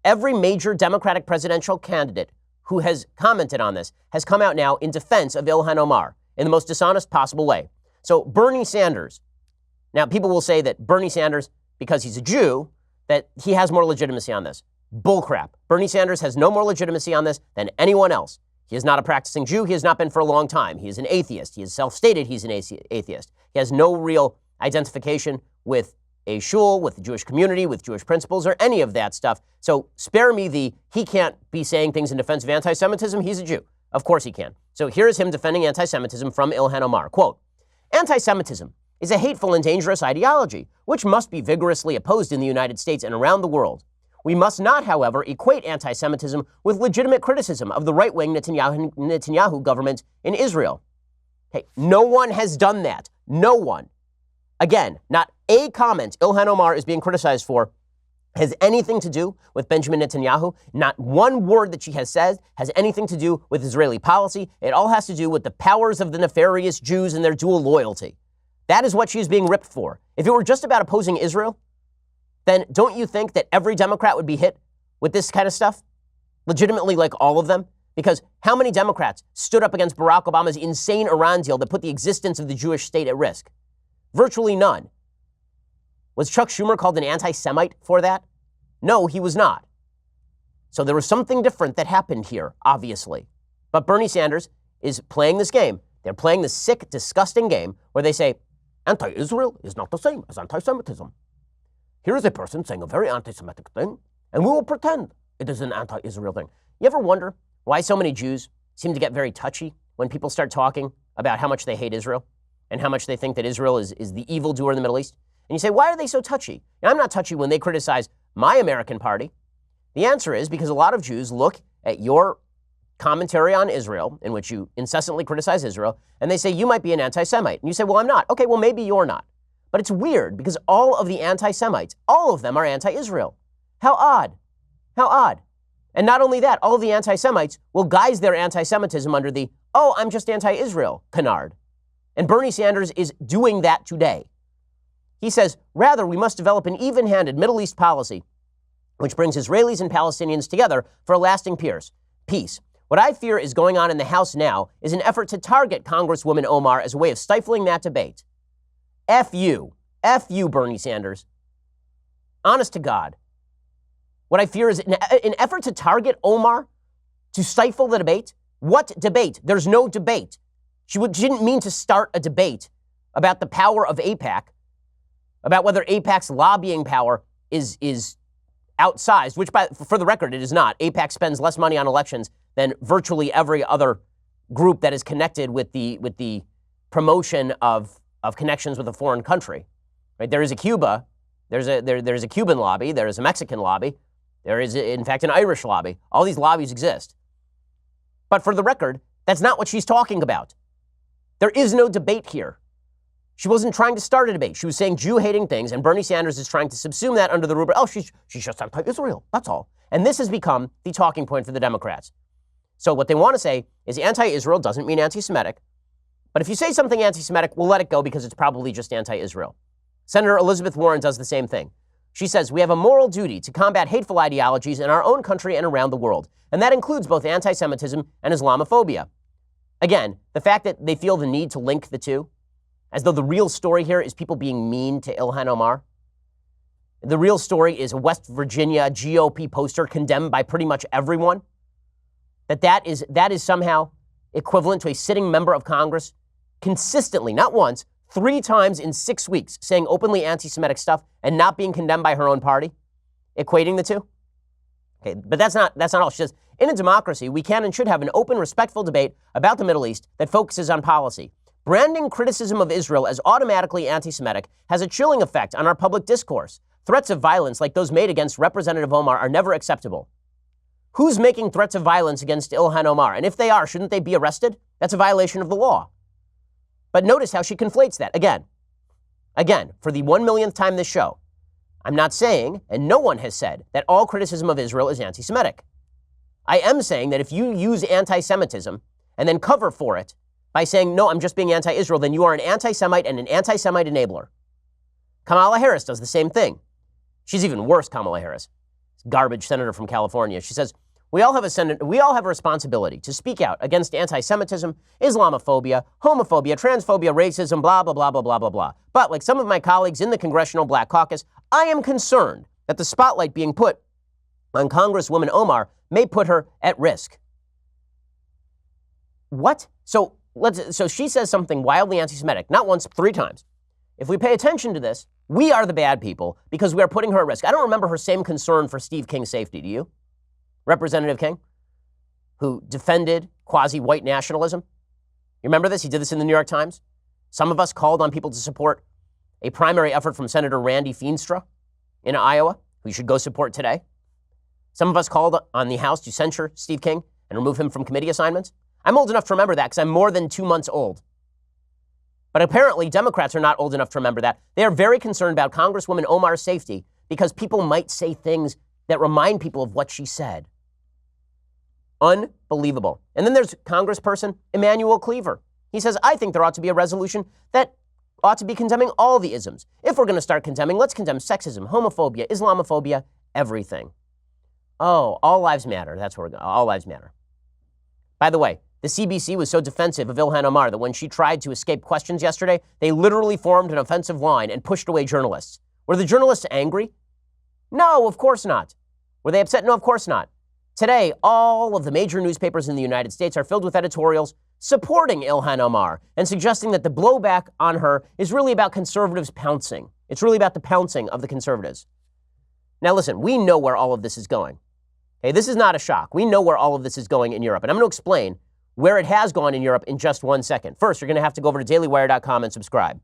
Every major Democratic presidential candidate who has commented on this has come out now in defense of Ilhan Omar in the most dishonest possible way. So Bernie Sanders. Now, people will say that Bernie Sanders, because he's a Jew, that he has more legitimacy on this. Bullcrap. Bernie Sanders has no more legitimacy on this than anyone else. He is not a practicing Jew. He has not been for a long time. He is an atheist. He has self-stated he's an atheist. He has no real identification with a shul, with the Jewish community, with Jewish principles, or any of that stuff. So spare me he can't be saying things in defense of anti-Semitism. He's a Jew. Of course he can. So here is him defending anti-Semitism from Ilhan Omar. Quote, "Anti-Semitism is a hateful and dangerous ideology, which must be vigorously opposed in the United States and around the world. We must not, however, equate anti-Semitism with legitimate criticism of the right-wing Netanyahu government in Israel. Hey, no one has done that. No one. Again, not a comment Ilhan Omar is being criticized for has anything to do with Benjamin Netanyahu. Not one word that she has said has anything to do with Israeli policy. It all has to do with the powers of the nefarious Jews and their dual loyalty. That is what she's being ripped for. If it were just about opposing Israel, then don't you think that every Democrat would be hit with this kind of stuff? Legitimately, like all of them? Because how many Democrats stood up against Barack Obama's insane Iran deal that put the existence of the Jewish state at risk? Virtually none. Was Chuck Schumer called an anti-Semite for that? No, he was not. So there was something different that happened here, obviously. But Bernie Sanders is playing this game. They're playing this sick, disgusting game where they say, anti-Israel is not the same as anti-Semitism. Here is a person saying a very anti-Semitic thing, and we will pretend it is an anti-Israel thing. You ever wonder why so many Jews seem to get very touchy when people start talking about how much they hate Israel and how much they think that Israel is the evildoer in the Middle East? And you say, why are they so touchy? Now, I'm not touchy when they criticize my American party. The answer is because a lot of Jews look at your commentary on Israel, in which you incessantly criticize Israel, and they say, you might be an anti-Semite. And you say, well, I'm not. Okay, well, maybe you're not. But it's weird because all of the anti-Semites, all of them are anti-Israel. How odd. How odd. And not only that, all of the anti-Semites will guise their anti-Semitism under the, oh, I'm just anti-Israel canard. And Bernie Sanders is doing that today. He says, rather, we must develop an even-handed Middle East policy which brings Israelis and Palestinians together for a lasting peace. What I fear is going on in the House now is an effort to target Congresswoman Omar as a way of stifling that debate. F you, Bernie Sanders. Honest to God. What I fear is an effort to target Omar to stifle the debate. What debate? There's no debate. She didn't mean to start a debate about the power of AIPAC, about whether AIPAC's lobbying power is outsized, which, for the record, it is not. AIPAC spends less money on elections than virtually every other group that is connected with the promotion of connections with a foreign country. Right? There is a Cuba, there's a Cuban lobby, there is a Mexican lobby, there is, in fact, an Irish lobby. All these lobbies exist. But for the record, that's not what she's talking about. There is no debate here. She wasn't trying to start a debate. She was saying Jew-hating things, and Bernie Sanders is trying to subsume that under the rubric, oh, she's just anti-Israel, that's all. And this has become the talking point for the Democrats. So what they want to say is anti-Israel doesn't mean anti-Semitic. But if you say something anti-Semitic, we'll let it go because it's probably just anti-Israel. Senator Elizabeth Warren does the same thing. She says, we have a moral duty to combat hateful ideologies in our own country and around the world. And that includes both anti-Semitism and Islamophobia. Again, the fact that they feel the need to link the two, as though the real story here is people being mean to Ilhan Omar. The real story is a West Virginia GOP poster condemned by pretty much everyone. That is somehow equivalent to a sitting member of Congress consistently, not once, 3 times in 6 weeks, saying openly anti-Semitic stuff and not being condemned by her own party, equating the two. Okay, but that's not all. She says, in a democracy, we can and should have an open, respectful debate about the Middle East that focuses on policy. Branding criticism of Israel as automatically anti-Semitic has a chilling effect on our public discourse. Threats of violence like those made against Representative Omar are never acceptable. Who's making threats of violence against Ilhan Omar? And if they are, shouldn't they be arrested? That's a violation of the law. But notice how she conflates that. Again, for the 1 millionth time this show, I'm not saying, and no one has said, that all criticism of Israel is anti-Semitic. I am saying that if you use anti-Semitism and then cover for it by saying, no, I'm just being anti-Israel, then you are an anti-Semite and an anti-Semite enabler. Kamala Harris does the same thing. She's even worse, Kamala Harris. Garbage senator from California. She says, we all have a responsibility to speak out against anti-Semitism, Islamophobia, homophobia, transphobia, racism, blah, blah, blah, blah, blah, blah, blah. But like some of my colleagues in the Congressional Black Caucus, I am concerned that the spotlight being put on Congresswoman Omar may put her at risk. What? So she says something wildly anti-Semitic, not once, 3 times. If we pay attention to this, we are the bad people because we are putting her at risk. I don't remember her same concern for Steve King's safety, do you? Representative King, who defended quasi-white nationalism. You remember this? He did this in the New York Times. Some of us called on people to support a primary effort from Senator Randy Feenstra in Iowa, who you should go support today. Some of us called on the House to censure Steve King and remove him from committee assignments. I'm old enough to remember that because I'm more than 2 months old. But apparently, Democrats are not old enough to remember that. They are very concerned about Congresswoman Omar's safety because people might say things that remind people of what she said. Unbelievable. And then there's Congressperson Emmanuel Cleaver. He says, I think there ought to be a resolution that ought to be condemning all the isms. If we're going to start condemning, let's condemn sexism, homophobia, Islamophobia, everything. Oh, all lives matter. That's where we're going. All lives matter. By the way, the CBC was so defensive of Ilhan Omar that when she tried to escape questions yesterday, they literally formed an offensive line and pushed away journalists. Were the journalists angry? No, of course not. Were they upset? No, of course not. Today, all of the major newspapers in the United States are filled with editorials supporting Ilhan Omar and suggesting that the blowback on her is really about conservatives pouncing. It's really about the pouncing of the conservatives. Now listen, we know where all of this is going. Okay, this is not a shock. We know where all of this is going in Europe. And I'm going to explain where it has gone in Europe in just 1 second. First, you're going to have to go over to dailywire.com and subscribe.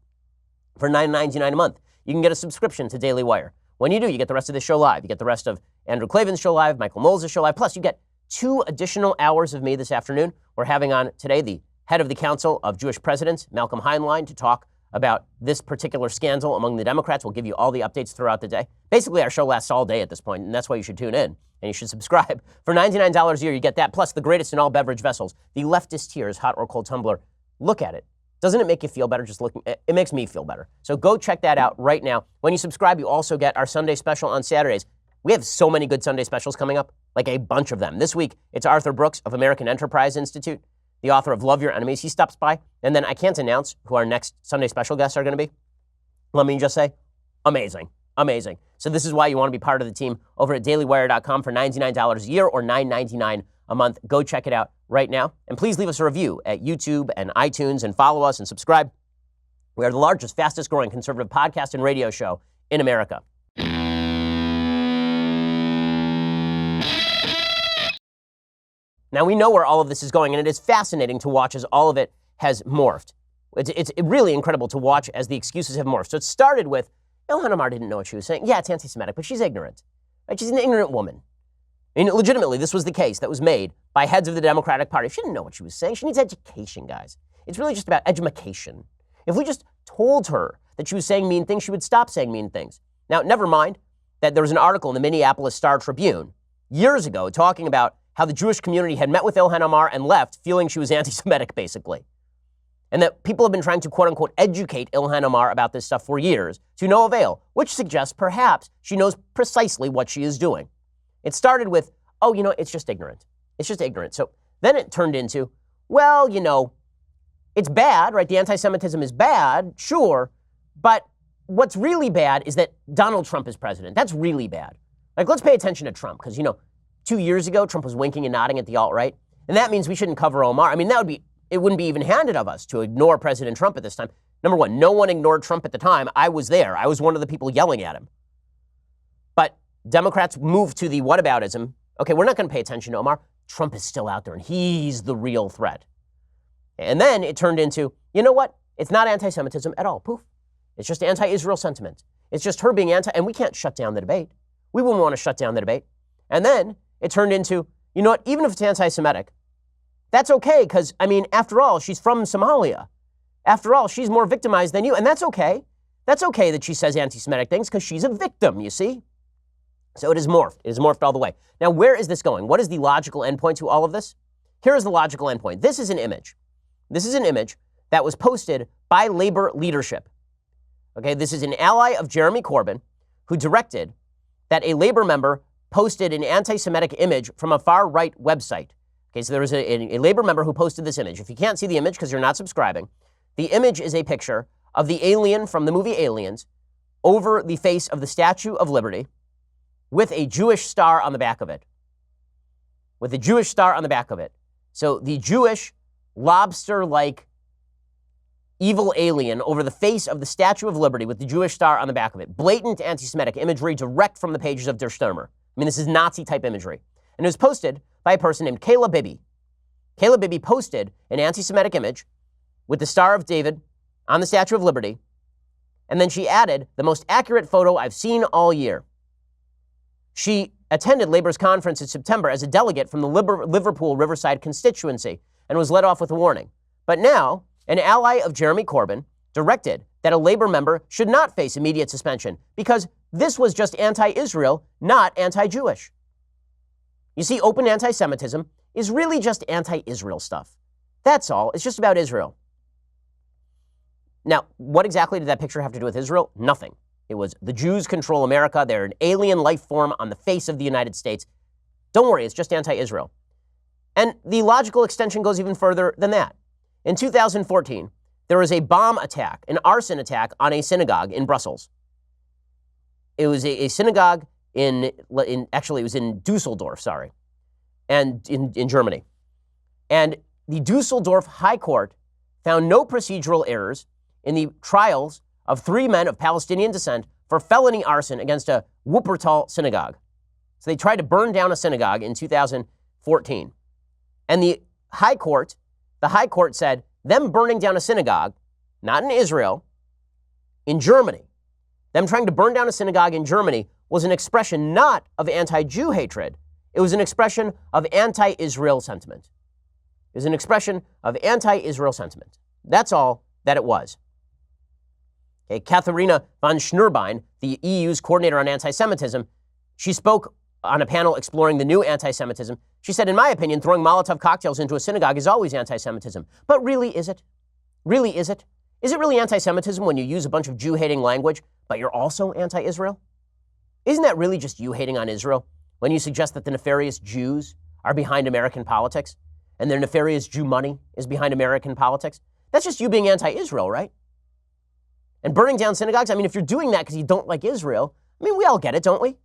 For $9.99 a month, you can get a subscription to Daily Wire. When you do, you get the rest of the show live. You get the rest of Andrew Klavan's show live, Michael Knowles' show live. Plus, you get 2 additional hours of me this afternoon. We're having on today the head of the Council of Jewish Presidents, Malcolm Heinlein, to talk about this particular scandal among the Democrats. We'll give you all the updates throughout the day. Basically, our show lasts all day at this point, and that's why you should tune in. And you should subscribe. For $99 a year, you get that, plus the greatest in all beverage vessels, the Leftist Tears hot or cold tumbler. Look at it. Doesn't it make you feel better just looking? It makes me feel better. So go check that out right now. When you subscribe, you also get our Sunday special on Saturdays. We have so many good Sunday specials coming up, like a bunch of them. This week, it's Arthur Brooks of American Enterprise Institute, the author of Love Your Enemies. He stops by. And then I can't announce who our next Sunday special guests are going to be. Let me just say, amazing. Amazing. So this is why you want to be part of the team over at dailywire.com for $99 a year or $9.99 a month. Go check it out right now. And please leave us a review at YouTube and iTunes and follow us and subscribe. We are the largest, fastest growing conservative podcast and radio show in America. Now we know where all of this is going, and it is fascinating to watch as all of it has morphed. It's really incredible to watch as the excuses have morphed. So it started with Ilhan Omar didn't know what she was saying. Yeah, it's anti-Semitic, but she's ignorant. Right? She's an ignorant woman. I mean, legitimately, this was the case that was made by heads of the Democratic Party. She didn't know what she was saying. She needs education, guys. It's really just about education. If we just told her that she was saying mean things, she would stop saying mean things. Now, never mind that there was an article in the Minneapolis Star-Tribune years ago talking about how the Jewish community had met with Ilhan Omar and left feeling she was anti-Semitic, basically. And that people have been trying to, quote-unquote, educate Ilhan Omar about this stuff for years to no avail, which suggests perhaps she knows precisely what she is doing. It started with, oh, it's just ignorant. It's just ignorant. So then it turned into, well, it's bad, right? The anti-Semitism is bad, sure, but what's really bad is that Donald Trump is president. That's really bad. Like, let's pay attention to Trump, because, 2 years ago, Trump was winking and nodding at the alt-right, and that means we shouldn't cover Omar. I mean, it wouldn't be even-handed of us to ignore President Trump at this time. Number one, no one ignored Trump at the time. I was there. I was one of the people yelling at him. But Democrats moved to the whataboutism. Okay, we're not going to pay attention to Omar. Trump is still out there, and he's the real threat. And then it turned into, you know what? It's not anti-Semitism at all. Poof. It's just anti-Israel sentiment. It's just her being and we can't shut down the debate. We wouldn't want to shut down the debate. And then it turned into, you know what? Even if it's anti-Semitic, that's okay, because, after all, she's from Somalia. After all, she's more victimized than you, and that's okay. That's okay that she says anti-Semitic things, because she's a victim, you see? So it is morphed. It is morphed all the way. Now, where is this going? What is the logical endpoint to all of this? Here is the logical endpoint. This is an image. This is an image that was posted by labor leadership. Okay, this is an ally of Jeremy Corbyn who directed that a labor member posted an anti-Semitic image from a far-right website. Okay, so there was a labor member who posted this image. If you can't see the image because you're not subscribing, the image is a picture of the alien from the movie Aliens over the face of the Statue of Liberty with a Jewish star on the back of it. With a Jewish star on the back of it. So the Jewish lobster-like evil alien over the face of the Statue of Liberty with the Jewish star on the back of it. Blatant anti-Semitic imagery direct from the pages of Der Stürmer. This is Nazi-type imagery. And it was posted by a person named Kayla Bibby. Kayla Bibby posted an anti-Semitic image with the Star of David on the Statue of Liberty, and then she added the most accurate photo I've seen all year. She attended Labor's conference in September as a delegate from the Liverpool Riverside constituency and was let off with a warning. But now, an ally of Jeremy Corbyn directed that a Labor member should not face immediate suspension because this was just anti-Israel, not anti-Jewish. You see, open anti-Semitism is really just anti-Israel stuff. That's all. It's just about Israel. Now, what exactly did that picture have to do with Israel? Nothing. It was the Jews control America. They're an alien life form on the face of the United States. Don't worry, it's just anti-Israel. And the logical extension goes even further than that. In 2014, there was a bomb attack, an arson attack on a synagogue in Brussels. It was a synagogue actually, it was in Dusseldorf, and in Germany. And the Dusseldorf High Court found no procedural errors in the trials of 3 men of Palestinian descent for felony arson against a Wuppertal synagogue. So they tried to burn down a synagogue in 2014. And the High Court said them burning down a synagogue, not in Israel, in Germany, them trying to burn down a synagogue in Germany was an expression not of anti-Jew hatred. It was an expression of anti-Israel sentiment. It was an expression of anti-Israel sentiment. That's all that it was. Okay, Katharina von Schnurbein, the EU's coordinator on anti-Semitism, she spoke on a panel exploring the new anti-Semitism. She said, in my opinion, throwing Molotov cocktails into a synagogue is always anti-Semitism. But really, is it? Really, is it? Is it really anti-Semitism when you use a bunch of Jew-hating language, but you're also anti-Israel? Isn't that really just you hating on Israel when you suggest that the nefarious Jews are behind American politics and their nefarious Jew money is behind American politics? That's just you being anti-Israel, right? And burning down synagogues, I mean, if you're doing that because you don't like Israel, I mean, we all get it, don't we?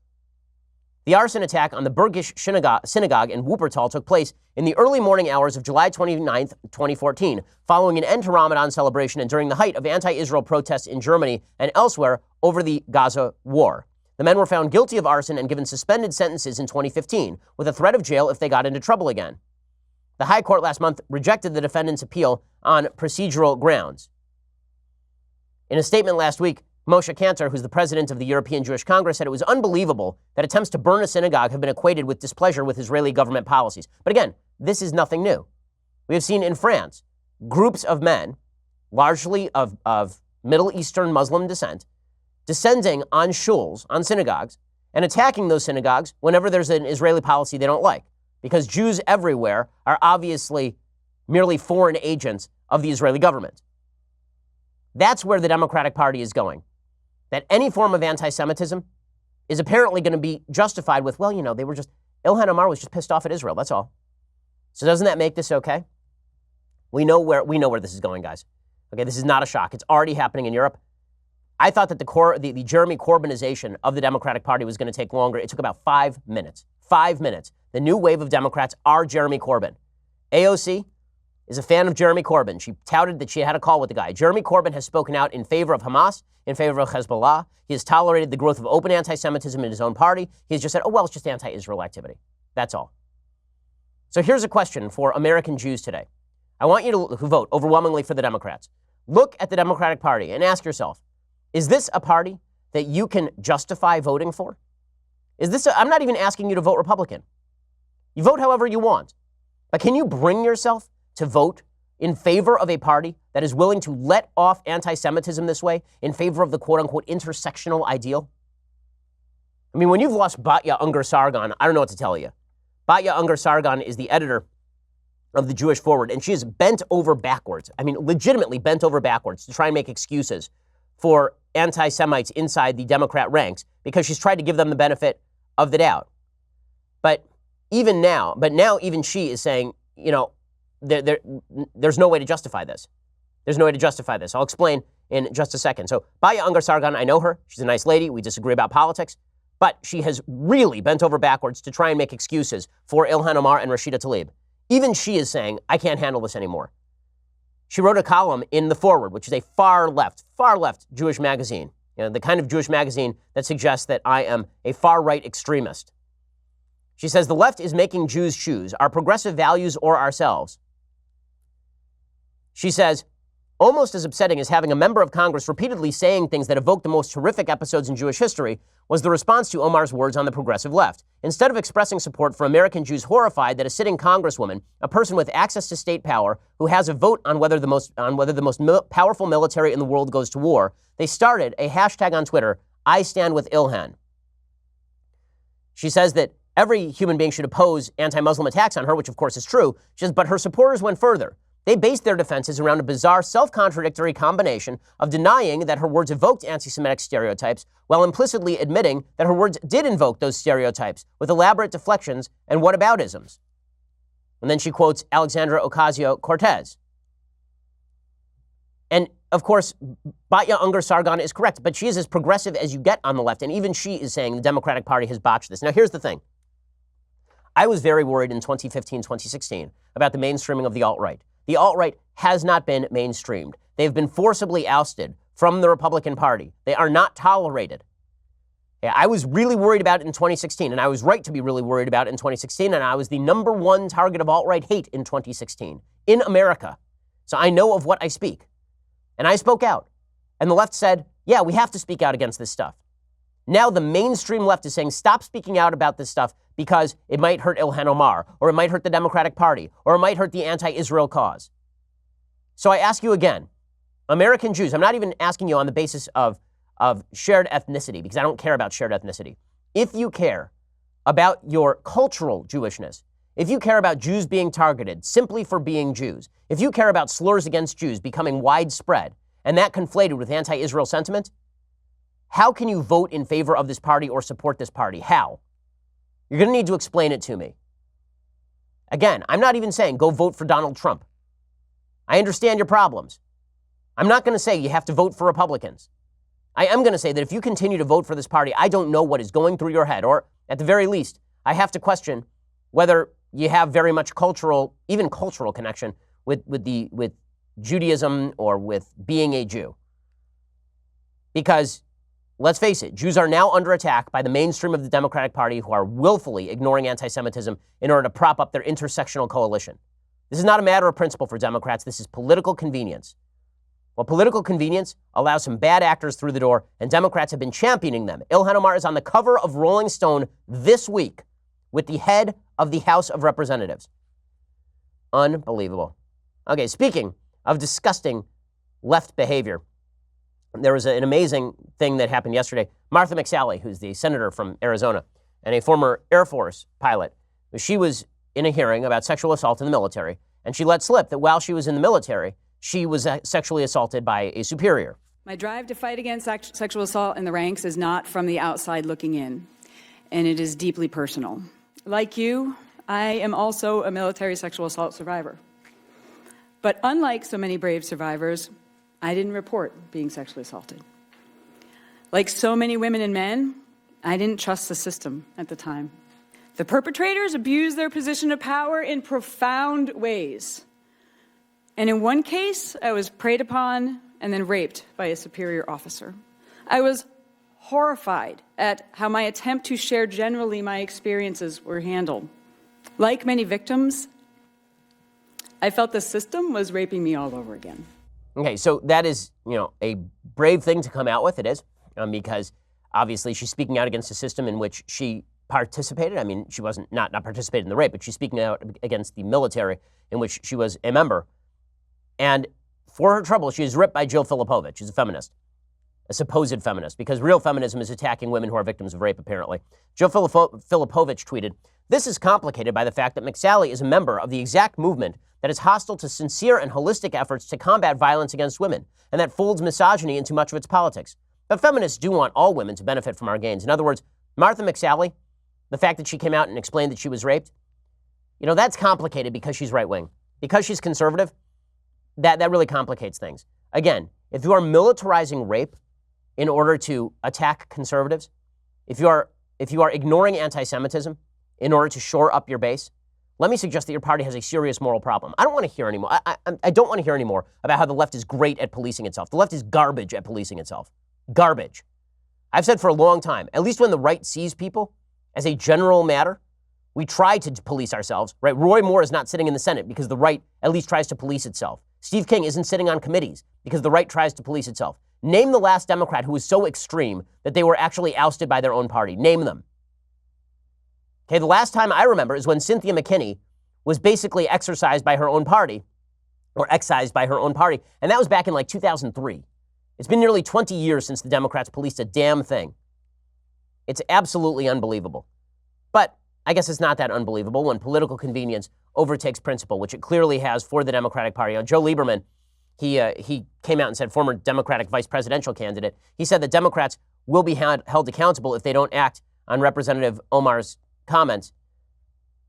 The arson attack on the Bergisch synagogue in Wuppertal took place in the early morning hours of July 29th, 2014, following an end to Ramadan celebration and during the height of anti-Israel protests in Germany and elsewhere over the Gaza war. The men were found guilty of arson and given suspended sentences in 2015, with a threat of jail if they got into trouble again. The High Court last month rejected the defendant's appeal on procedural grounds. In a statement last week, Moshe Kantor, who's the president of the European Jewish Congress, said it was unbelievable that attempts to burn a synagogue have been equated with displeasure with Israeli government policies. But again, this is nothing new. We have seen in France groups of men, largely of Middle Eastern Muslim descent, descending on shuls, on synagogues, and attacking those synagogues whenever there's an Israeli policy they don't like, because Jews everywhere are obviously merely foreign agents of the Israeli government. That's where the Democratic Party is going. That any form of anti-Semitism is apparently going to be justified with, well, you know, Ilhan Omar was just pissed off at Israel, that's all. So doesn't that make this okay? We know where this is going, guys. Okay, this is not a shock. It's already happening in Europe. I thought that the Jeremy Corbynization of the Democratic Party was going to take longer. It took about 5 minutes. 5 minutes. The new wave of Democrats are Jeremy Corbyn. AOC is a fan of Jeremy Corbyn. She touted that she had a call with the guy. Jeremy Corbyn has spoken out in favor of Hamas, in favor of Hezbollah. He has tolerated the growth of open anti-Semitism in his own party. He has just said, oh, well, it's just anti-Israel activity. That's all. So here's a question for American Jews today. I want you to vote overwhelmingly for the Democrats. Look at the Democratic Party and ask yourself, is this a party that you can justify voting for? I'm not even asking you to vote Republican. You vote however you want. But can you bring yourself to vote in favor of a party that is willing to let off anti-Semitism this way in favor of the quote-unquote intersectional ideal? I mean, when you've lost Batya Ungar-Sargon, I don't know what to tell you. Batya Ungar-Sargon is the editor of the Jewish Forward, and she is bent over backwards. I mean, legitimately bent over backwards to try and make excuses for anti-Semites inside the Democrat ranks because she's tried to give them the benefit of the doubt. But now even she is saying, you know, there's no way to justify this. There's no way to justify this. I'll explain in just a second. So Batya Ungar-Sargon, I know her. She's a nice lady. We disagree about politics. But she has really bent over backwards to try and make excuses for Ilhan Omar and Rashida Tlaib. Even she is saying, I can't handle this anymore. She wrote a column in The Forward, which is a far left Jewish magazine. You know, the kind of Jewish magazine that suggests that I am a far-right extremist. She says, the left is making Jews choose our progressive values or ourselves. She says, Almost as upsetting as having a member of Congress repeatedly saying things that evoke the most horrific episodes in Jewish history was the response to Omar's words on the progressive left. Instead of expressing support for American Jews horrified that a sitting congresswoman, a person with access to state power, who has a vote on whether the most powerful military in the world goes to war, they started a hashtag on Twitter, I stand with Ilhan. She says that every human being should oppose anti-Muslim attacks on her, which of course is true. She says, but her supporters went further. They based their defenses around a bizarre, self-contradictory combination of denying that her words evoked anti-Semitic stereotypes while implicitly admitting that her words did invoke those stereotypes with elaborate deflections and whataboutisms. And then she quotes Alexandra Ocasio-Cortez. And of course, Batya Ungar-Sargon is correct, but she is as progressive as you get on the left, and even she is saying the Democratic Party has botched this. Now, here's the thing. I was very worried in 2015, 2016 about the mainstreaming of the alt-right. The alt-right has not been mainstreamed. They've been forcibly ousted from the Republican Party. They are not tolerated. Yeah, I was really worried about it in 2016, and I was right to be really worried about it in 2016, and I was the number one target of alt-right hate in 2016 in America. So I know of what I speak. And I spoke out. And the left said, yeah, we have to speak out against this stuff. Now the mainstream left is saying, stop speaking out about this stuff because it might hurt Ilhan Omar, or it might hurt the Democratic Party, or it might hurt the anti-Israel cause. So I ask you again, American Jews, I'm not even asking you on the basis of shared ethnicity, because I don't care about shared ethnicity. If you care about your cultural Jewishness, if you care about Jews being targeted simply for being Jews, if you care about slurs against Jews becoming widespread, and that conflated with anti-Israel sentiment, how can you vote in favor of this party or support this party? How? You're going to need to explain it to me. Again, I'm not even saying go vote for Donald Trump. I understand your problems. I'm not going to say you have to vote for Republicans. I am going to say that if you continue to vote for this party, I don't know what is going through your head, or at the very least, I have to question whether you have very much cultural, even cultural connection with Judaism or with being a Jew. Because let's face it, Jews are now under attack by the mainstream of the Democratic Party, who are willfully ignoring anti-Semitism in order to prop up their intersectional coalition. This is not a matter of principle for Democrats. This is political convenience. Well, political convenience allows some bad actors through the door, and Democrats have been championing them. Ilhan Omar is on the cover of Rolling Stone this week with the head of the House of Representatives. Unbelievable. Okay, speaking of disgusting left behavior, there was an amazing thing that happened yesterday. Martha McSally, who's the senator from Arizona and a former Air Force pilot, she was in a hearing about sexual assault in the military, and she let slip that while she was in the military, she was sexually assaulted by a superior. My drive to fight against sexual assault in the ranks is not from the outside looking in, and it is deeply personal. Like you, I am also a military sexual assault survivor. But unlike so many brave survivors, I didn't report being sexually assaulted. Like so many women and men, I didn't trust the system at the time. The perpetrators abused their position of power in profound ways. And in one case, I was preyed upon and then raped by a superior officer. I was horrified at how my attempt to share generally my experiences were handled. Like many victims, I felt the system was raping me all over again. Okay, so that is, a brave thing to come out with. It is, because obviously she's speaking out against a system in which she participated. I mean, she wasn't not participated in the rape, but she's speaking out against the military in which she was a member. And for her trouble, she is ripped by Jill Filipovich. She's a feminist, a supposed feminist, because real feminism is attacking women who are victims of rape, apparently. Jill Filipovich tweeted, "This is complicated by the fact that McSally is a member of the exact movement that is hostile to sincere and holistic efforts to combat violence against women, and that folds misogyny into much of its politics. But feminists do want all women to benefit from our gains." In other words, Martha McSally, the fact that she came out and explained that she was raped, that's complicated because she's right-wing. Because she's conservative, that really complicates things. Again, if you are militarizing rape in order to attack conservatives, if you are ignoring anti-Semitism in order to shore up your base, let me suggest that your party has a serious moral problem. I don't want to hear anymore. I don't want to hear anymore about how the left is great at policing itself. The left is garbage at policing itself. Garbage. I've said for a long time, at least when the right sees people as a general matter, we try to police ourselves, right? Roy Moore is not sitting in the Senate because the right at least tries to police itself. Steve King isn't sitting on committees because the right tries to police itself. Name the last Democrat who was so extreme that they were actually ousted by their own party. Name them. Okay, the last time I remember is when Cynthia McKinney was basically exercised by her own party, or excised by her own party, and that was back in like 2003. It's been nearly 20 years since the Democrats policed a damn thing. It's absolutely unbelievable. But I guess it's not that unbelievable when political convenience overtakes principle, which it clearly has for the Democratic Party. Joe Lieberman, he came out and said, former Democratic vice presidential candidate, he said that Democrats will be held accountable if they don't act on Representative Omar's comments.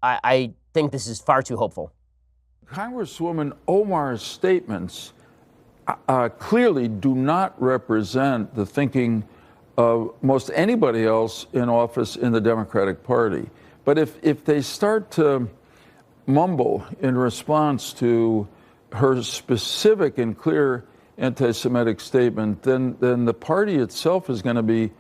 I think this is far too hopeful. Congresswoman Omar's statements clearly do not represent the thinking of most anybody else in office in the Democratic Party. But if they start to mumble in response to her specific and clear anti-Semitic statement, then the party itself is going to be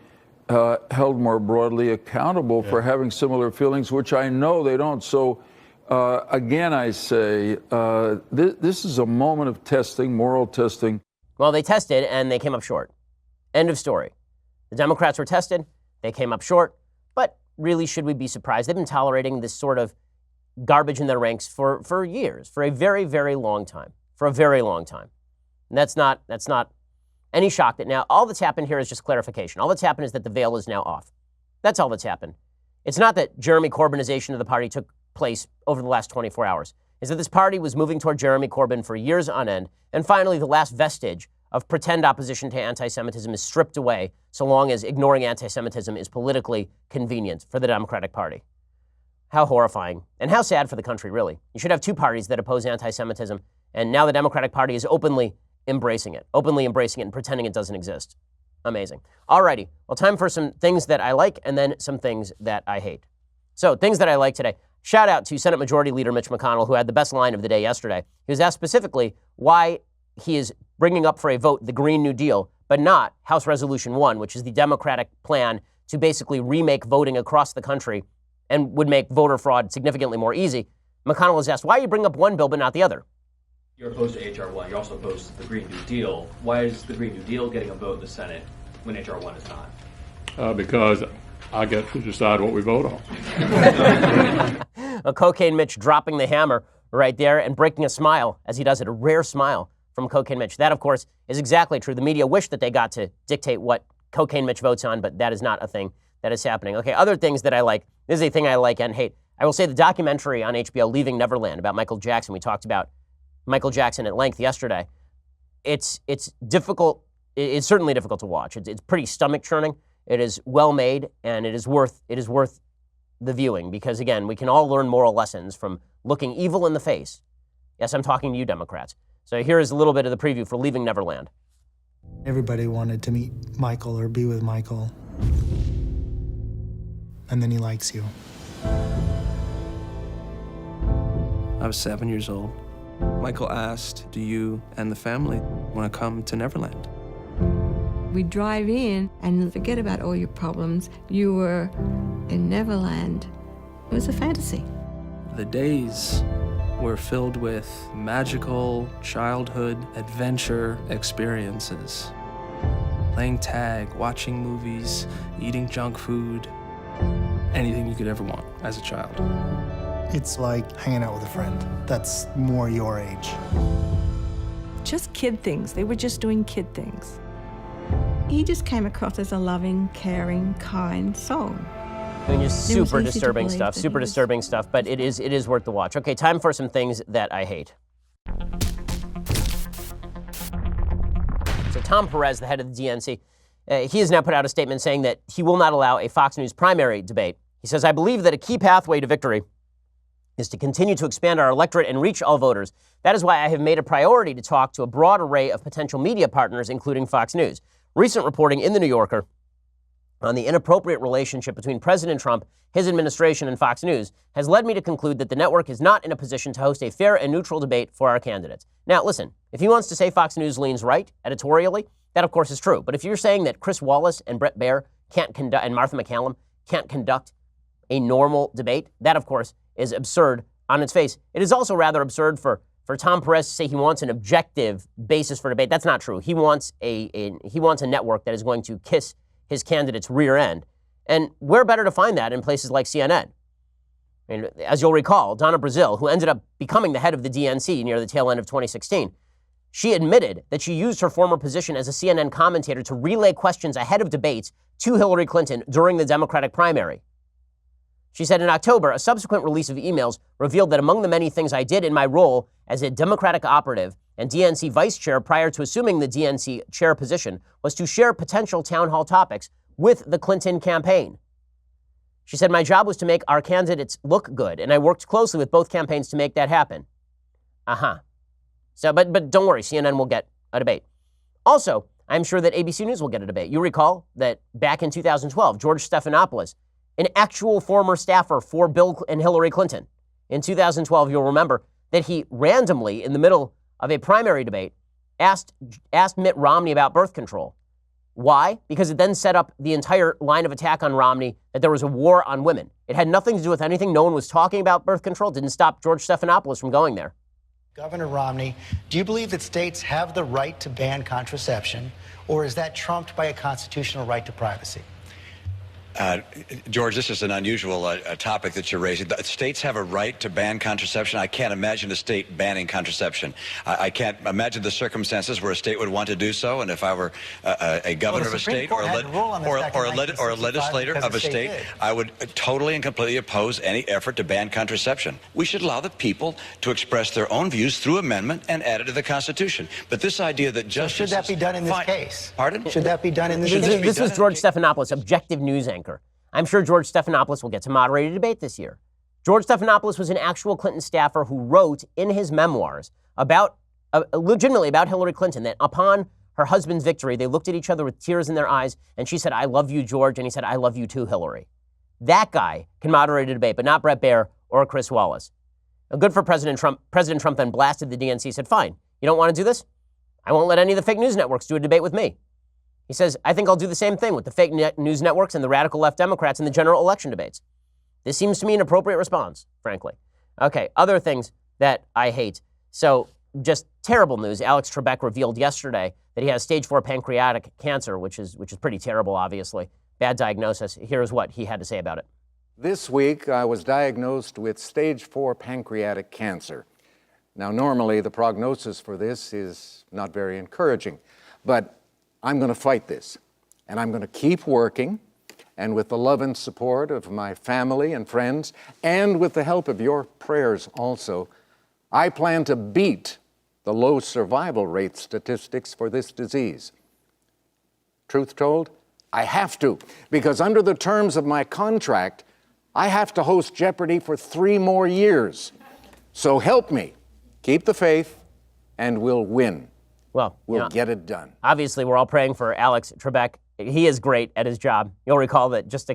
held more broadly accountable for having similar feelings, which I know they don't. So again, I say this is a moment of testing, moral testing. Well, they tested and they came up short. End of story. The Democrats were tested. They came up short. But really, should we be surprised? They've been tolerating this sort of garbage in their ranks for years, for a very, very long time, for a very long time. And that's not any shock that now all that's happened here is just clarification. All that's happened is that the veil is now off. That's all that's happened. It's not that Jeremy Corbynization of the party took place over the last 24 hours. It's that this party was moving toward Jeremy Corbyn for years on end, and finally the last vestige of pretend opposition to anti-Semitism is stripped away so long as ignoring anti-Semitism is politically convenient for the Democratic Party. How horrifying, and how sad for the country, really. You should have two parties that oppose anti-Semitism, and now the Democratic Party is openly embracing it and pretending it doesn't exist. Amazing. Alrighty, well, time for some things that I like and then some things that I hate. So, things that I like today. Shout out to Senate Majority Leader Mitch McConnell, who had the best line of the day yesterday. He was asked specifically why he is bringing up for a vote the Green New Deal, but not House Resolution 1, which is the Democratic plan to basically remake voting across the country and would make voter fraud significantly more easy. McConnell was asked, why are you bringing up one bill but not the other? You're opposed to H.R. 1. You're also opposed to the Green New Deal. Why is the Green New Deal getting a vote in the Senate when H.R. 1 is not? Because I get to decide what we vote on. A Cocaine Mitch dropping the hammer right there and breaking a smile as he does it, a rare smile from Cocaine Mitch. That, of course, is exactly true. The media wish that they got to dictate what Cocaine Mitch votes on, but that is not a thing that is happening. Okay, other things that I like. This is a thing I like and hate. I will say the documentary on HBO, Leaving Neverland, about Michael Jackson. We talked about Michael Jackson at length yesterday. It's difficult. It's certainly difficult to watch. It's pretty stomach churning. It is well made, and it is worth the viewing because, again, we can all learn moral lessons from looking evil in the face. Yes, I'm talking to you, Democrats. So here is a little bit of the preview for Leaving Neverland. Everybody wanted to meet Michael or be with Michael. And then he likes you. I was 7 years old. Michael asked, do you and the family want to come to Neverland? We drive in and forget about all your problems. You were in Neverland. It was a fantasy. The days were filled with magical childhood adventure experiences. Playing tag, watching movies, eating junk food, anything you could ever want as a child. It's like hanging out with a friend that's more your age. Just kid things. They were just doing kid things. He just came across as a loving, caring, kind soul. I mean, just super disturbing stuff, but it is worth the watch. Okay, time for some things that I hate. So Tom Perez, the head of the DNC, he has now put out a statement saying that he will not allow a Fox News primary debate. He says, I believe that a key pathway to victory is to continue to expand our electorate and reach all voters. That is why I have made a priority to talk to a broad array of potential media partners, including Fox News. Recent reporting in The New Yorker on the inappropriate relationship between President Trump, his administration, and Fox News has led me to conclude that the network is not in a position to host a fair and neutral debate for our candidates. Now, listen, if he wants to say Fox News leans right editorially, that of course is true. But if you're saying that Chris Wallace and Bret Baier can't conduct, and Martha McCallum can't conduct a normal debate, that of course is absurd on its face. It is also rather absurd for for Tom Perez to say he wants an objective basis for debate, that's not true. He wants a network that is going to kiss his candidate's rear end. And where better to find that in places like CNN? And as you'll recall, Donna Brazile, who ended up becoming the head of the DNC near the tail end of 2016, she admitted that she used her former position as a CNN commentator to relay questions ahead of debates to Hillary Clinton during the Democratic primary. She said in October, a subsequent release of emails revealed that among the many things I did in my role as a Democratic operative and DNC vice chair prior to assuming the DNC chair position was to share potential town hall topics with the Clinton campaign. She said, my job was to make our candidates look good, and I worked closely with both campaigns to make that happen. So, but don't worry, CNN will get a debate. Also, I'm sure that ABC News will get a debate. You recall that back in 2012, George Stephanopoulos, an actual former staffer for Bill and Hillary Clinton, in 2012, you'll remember that he randomly, in the middle of a primary debate, asked Mitt Romney about birth control. Why? Because it then set up the entire line of attack on Romney that there was a war on women. It had nothing to do with anything. No one was talking about birth control. It didn't stop George Stephanopoulos from going there. Governor Romney, do you believe that states have the right to ban contraception, or is that trumped by a constitutional right to privacy? George, this is an unusual topic that you're raising. States have a right to ban contraception. I can't imagine a state banning contraception. I can't imagine the circumstances where a state would want to do so. And if I were a governor of a state or a legislator of a state, I would totally and completely oppose any effort to ban contraception. We should allow the people to express their own views through amendment and add it to the Constitution. But this idea that justice... So should that be done in this case? Pardon? Should that be done in this case? This was George Stephanopoulos, objective news anchor. I'm sure George Stephanopoulos will get to moderate a debate this year. George Stephanopoulos was an actual Clinton staffer who wrote in his memoirs about, legitimately about Hillary Clinton, that upon her husband's victory, they looked at each other with tears in their eyes, and she said, I love you, George, and he said, I love you too, Hillary. That guy can moderate a debate, but not Bret Baier or Chris Wallace. Now, good for President Trump. President Trump then blasted the DNC, said, fine, you don't want to do this? I won't let any of the fake news networks do a debate with me. He says, I think I'll do the same thing with the fake news networks and the radical left Democrats in the general election debates. This seems to me an appropriate response, frankly. Okay, other things that I hate. So just terrible news. Alex Trebek revealed yesterday that he has stage 4 pancreatic cancer, which is pretty terrible, obviously. Bad diagnosis. Here's what he had to say about it. This week, I was diagnosed with stage 4 pancreatic cancer. Now, normally, the prognosis for this is not very encouraging, but I'm going to fight this, and I'm going to keep working, and with the love and support of my family and friends, and with the help of your prayers also, I plan to beat the low survival rate statistics for this disease. Truth told, I have to, because under the terms of my contract, I have to host Jeopardy for 3 more years. So help me, keep the faith, and we'll win. Well, we'll get it done. Obviously, we're all praying for Alex Trebek. He is great at his job. You'll recall that just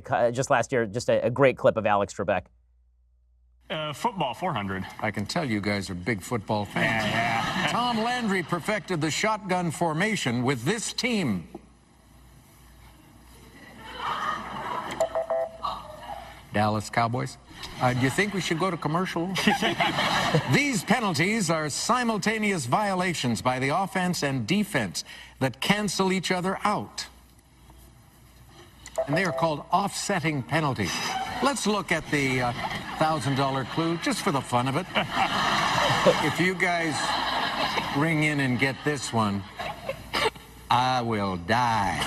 last year, just a great clip of Alex Trebek. Football 400. I can tell you guys are big football fans. Yeah. Tom Landry perfected the shotgun formation with this team. Dallas Cowboys. Do you think we should go to commercial? These penalties are simultaneous violations by the offense and defense that cancel each other out. And they are called offsetting penalties. Let's look at the $1,000 clue, just for the fun of it. If you guys ring in and get this one, I will die.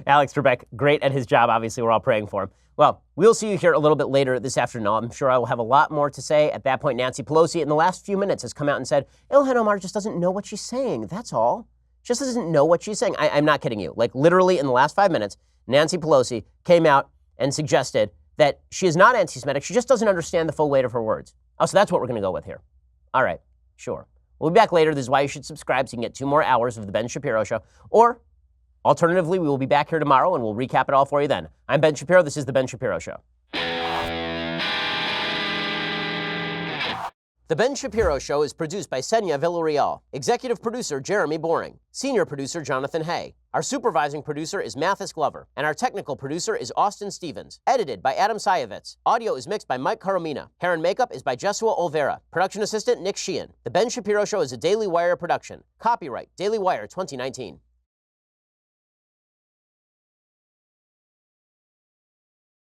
Alex Trebek, great at his job. Obviously, we're all praying for him. Well, we'll see you here a little bit later this afternoon. I'm sure I will have a lot more to say. At that point, Nancy Pelosi, in the last few minutes, has come out and said, Ilhan Omar just doesn't know what she's saying. That's all. She just doesn't know what she's saying. I'm not kidding you. Like, literally, in the last 5 minutes, Nancy Pelosi came out and suggested that she is not anti-Semitic. She just doesn't understand the full weight of her words. Oh, so that's what we're going to go with here. All right, sure. We'll be back later. This is why you should subscribe so you can get 2 more hours of the Ben Shapiro Show. Or, alternatively, we will be back here tomorrow and we'll recap it all for you then. I'm Ben Shapiro. This is the Ben Shapiro Show. The Ben Shapiro Show is produced by Senya Villarreal, executive producer Jeremy Boring, senior producer Jonathan Hay. Our supervising producer is Mathis Glover, and our technical producer is Austin Stevens. Edited by Adam Sayevitz. Audio is mixed by Mike Caromina. Hair and makeup is by Jesua Olvera. Production assistant Nick Sheehan. The Ben Shapiro Show is a Daily Wire production. Copyright Daily Wire 2019.